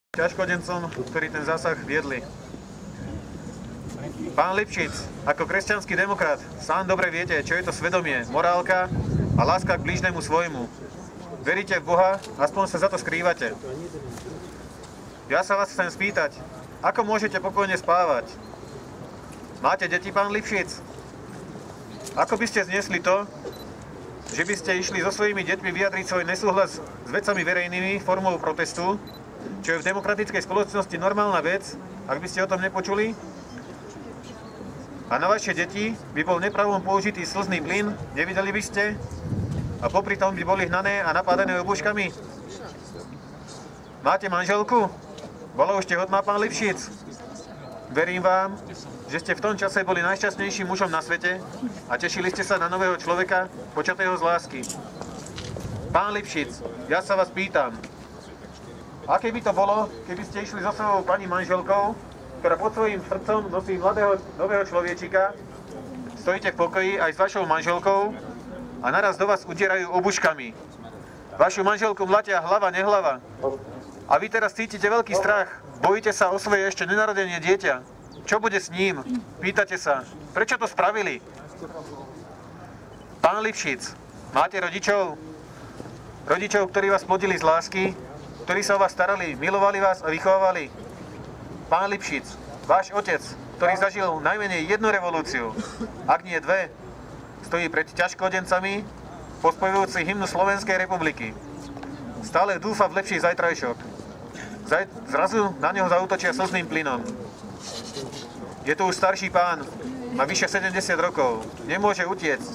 ťažkodencom, ktorí ten zásah viedli. Pán Lipšic, ako kresťanský demokrat, sám dobre viete, čo je to svedomie, morálka a láska k blížnemu svojmu. Veríte v Boha, aspoň sa za to skrývate. Ja sa vás chcem spýtať, ako môžete pokojne spávať? Máte deti, pán Lipšic? Ako by ste znesli to, že by ste išli so svojimi deťmi vyjadriť svoj nesúhlas s vecami verejnými formou protestu, čo je v demokratickej spoločnosti normálna vec, ak by ste o tom nepočuli? A na vaše deti by bol nepravom použitý slzný plyn, nevideli by ste? A popri tom by boli hnané a napádané obuškami? Máte manželku? Bola už tehotná, pán Lipšic? Verím vám, že ste v tom čase boli najšťastnejším mužom na svete a tešili ste sa na nového človeka, počatého z lásky. Pán Lipšic, ja sa vás pýtam, aké by to bolo, keby ste išli so svojou pani manželkou, ktorá pod svojím srdcom nosí mladého nového človečika, stojíte v pokoji aj s vašou manželkou a naraz do vás udierajú obuškami. Vašu manželku mlatia hlava, nehlava. A vy teraz cítite veľký strach, bojíte sa o svoje ešte nenarodené dieťa. Čo bude s ním? Pýtate sa, prečo to spravili? Pán Lipšic, máte rodičov? Rodičov, ktorí vás plodili z lásky, ktorí sa o vás starali, milovali vás a vychovávali. Pán Lipšic, váš otec, ktorý zažil najmenej jednu revolúciu, ak nie dve, stojí pred ťažkodencami, pospevujúci hymnu Slovenskej republiky. Stále dúfa v lepší zajtrajšok. Zrazu na neho zaútočia slzným plynom. Je tu už starší pán, má vyše 70 rokov, nemôže utiecť,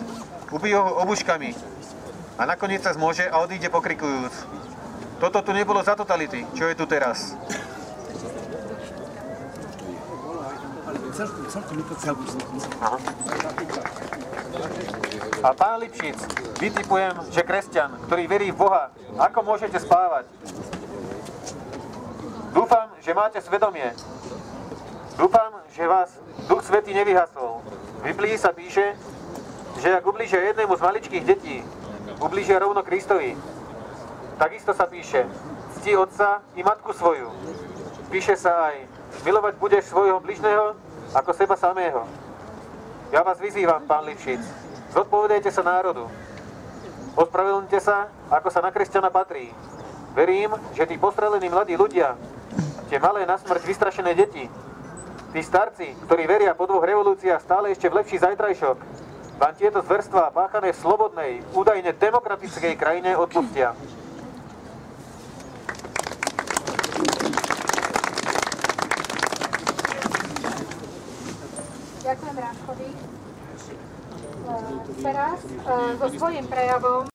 ubijú ho obuškami a nakoniec sa zmôže a odíde pokrikujúc. Toto tu nebolo za totality, čo je tu teraz. Aha. A pán Lipšic, vytipujem, že kresťan, ktorý verí v Boha, ako môžete spávať? Dúfam, že máte svedomie. Dúfam, že vás Duch Svätý nevyhasol. V Biblii sa píše, že ak ublížia jednému z maličkých detí, ublížia rovno Kristovi. Takisto sa píše, cti otca i matku svoju. Píše sa aj, milovať budeš svojho bližného ako seba samého. Ja vás vyzývam, pán Lipšic, zodpovedajte sa národu. Ospravedlňte sa, ako sa na kresťana patrí. Verím, že tí postrelení mladí ľudia, tie malé na smrť vystrašené deti, tí starci, ktorí veria po 2 revolúciách stále ešte v lepší zajtrajšok, vám tieto zverstvá páchané v slobodnej, údajne demokratickej krajine odpustia. Ďakujem Ráškovi. Teraz so svojím prejavom